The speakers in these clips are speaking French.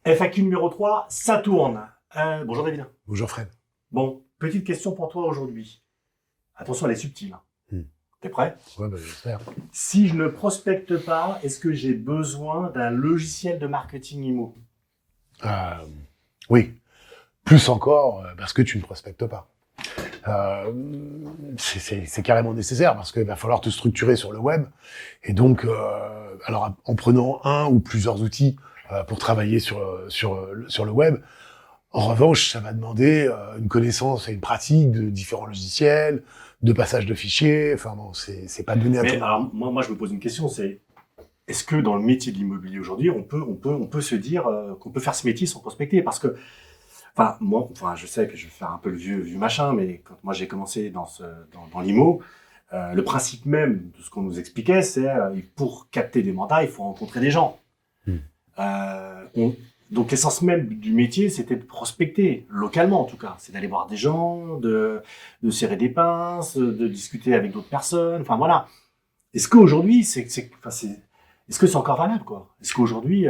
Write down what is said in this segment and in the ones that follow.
FAQ numéro 3, ça tourne. Bonjour David. Bonjour Fred. Bon, petite question pour toi aujourd'hui. Attention, elle est subtile. T'es prêt? Ouais, j'espère. Si je ne prospecte pas, est-ce que j'ai besoin d'un logiciel de marketing IMO? Oui. Plus encore, parce que tu ne prospectes pas. C'est carrément nécessaire parce qu'il va falloir te structurer sur le web. Et donc, alors en prenant un ou plusieurs outils pour travailler sur le web, en revanche, ça va demander une connaissance et une pratique de différents logiciels, de passage de fichiers. Enfin bon, c'est pas donné à tout le monde. Alors, moi, je me pose une question, c'est est-ce que dans le métier de l'immobilier aujourd'hui, on peut se dire qu'on peut faire ce métier sans prospecter? Parce que, moi, je sais que je vais faire un peu le vieux machin, mais quand moi j'ai commencé dans l'IMO, le principe même de ce qu'on nous expliquait, c'est pour capter des mandats, il faut rencontrer des gens. Donc l'essence même du métier, c'était de prospecter, localement en tout cas. C'est d'aller voir des gens, de serrer des pinces, de discuter avec d'autres personnes, enfin voilà. Est-ce qu'aujourd'hui, est-ce que c'est encore valable, quoi? Est-ce qu'aujourd'hui...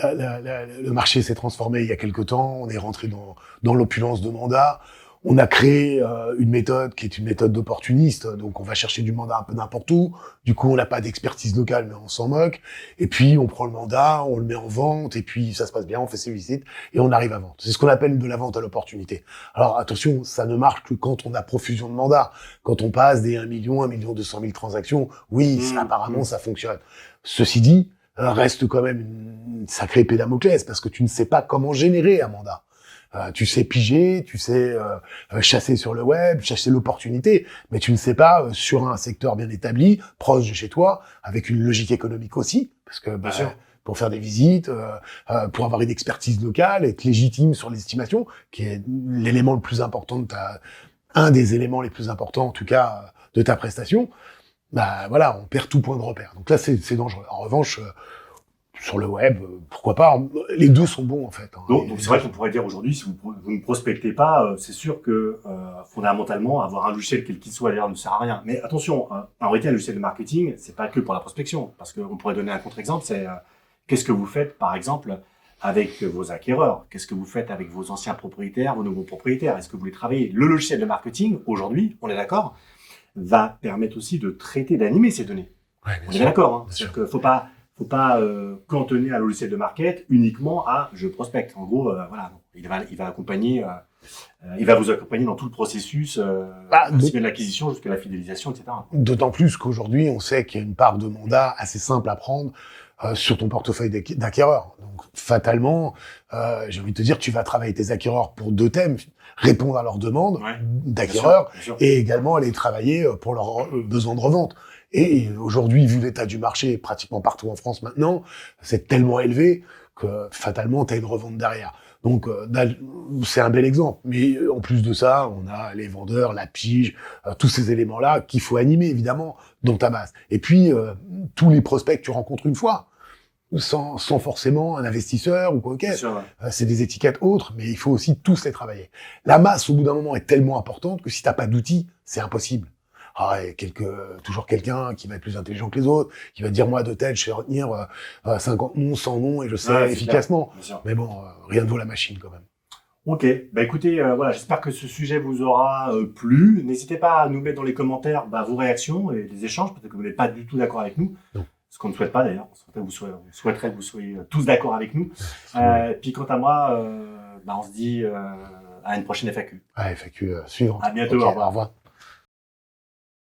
Le marché s'est transformé il y a quelque temps, on est rentré dans l'opulence de mandat, on a créé une méthode qui est une méthode d'opportuniste, donc on va chercher du mandat un peu n'importe où, du coup on n'a pas d'expertise locale mais on s'en moque, et puis on prend le mandat, on le met en vente, et puis ça se passe bien, on fait ses visites, et on arrive à vendre. C'est ce qu'on appelle de la vente à l'opportunité. Alors attention, ça ne marche que quand on a profusion de mandats, quand on passe des 1 million, 1 200 000 transactions, oui, apparemment ça fonctionne. Ceci dit, reste quand même une sacrée épée de Damoclès, parce que tu ne sais pas comment générer un mandat. Tu sais piger, tu sais chasser sur le web, chasser l'opportunité, mais tu ne sais pas sur un secteur bien établi, proche de chez toi, avec une logique économique aussi, parce que pour faire des visites, pour avoir une expertise locale, être légitime sur l'estimation, qui est l'élément le plus important de un des éléments les plus importants en tout cas de ta prestation. Voilà, on perd tout point de repère. Donc là, c'est dangereux. En revanche, sur le web, pourquoi pas? Les deux sont bons, en fait. Donc c'est vrai qu'on pourrait dire aujourd'hui, si vous ne prospectez pas, c'est sûr que fondamentalement, avoir un logiciel quel qu'il soit d'ailleurs ne sert à rien. Mais attention, en réalité, un logiciel de marketing, c'est pas que pour la prospection. Parce qu'on pourrait donner un contre-exemple, c'est qu'est-ce que vous faites, par exemple, avec vos acquéreurs? Qu'est-ce que vous faites avec vos anciens propriétaires, vos nouveaux propriétaires? Est-ce que vous les travaillez? Le logiciel de marketing, aujourd'hui, on est d'accord, va permettre aussi de traiter, d'animer ces données. Ouais, on est d'accord, hein. C'est-à-dire qu'il faut pas cantonner un logiciel de market uniquement à je prospecte. En gros, voilà, il va accompagner, il va vous accompagner dans tout le processus, aussi bien de l'acquisition jusqu'à la fidélisation, etc. D'autant plus qu'aujourd'hui, on sait qu'il y a une part de mandat assez simple à prendre sur ton portefeuille d'acquéreurs. Donc, fatalement, j'ai envie de te dire que tu vas travailler tes acquéreurs pour deux thèmes: répondre à leurs demandes d'acquéreurs et également aller travailler pour leurs besoins de revente. Et aujourd'hui, vu l'état du marché pratiquement partout en France maintenant, c'est tellement élevé que fatalement, tu as une revente derrière. Donc, c'est un bel exemple. Mais en plus de ça, on a les vendeurs, la pige, tous ces éléments-là qu'il faut animer, évidemment, dans ta base. Et puis, tous les prospects que tu rencontres une fois, sans forcément un investisseur ou quoi que ce soit. C'est des étiquettes autres, mais il faut aussi tous les travailler. La masse, au bout d'un moment, est tellement importante que si t'as pas d'outils, c'est impossible. Toujours quelqu'un qui va être plus intelligent que les autres, qui va dire, moi, de tel, je sais retenir 50 noms, 100 noms, et je sais efficacement. Mais bon, rien ne vaut la machine, quand même. Ok, écoutez, voilà, j'espère que ce sujet vous aura plu. N'hésitez pas à nous mettre dans les commentaires vos réactions et les échanges, peut-être que vous n'êtes pas du tout d'accord avec nous. Non. Ce qu'on ne souhaite pas d'ailleurs, on souhaiterait que vous soyez tous d'accord avec nous. Puis quant à moi, on se dit à une prochaine FAQ. FAQ suivante. À bientôt, Okay, au revoir. Au revoir.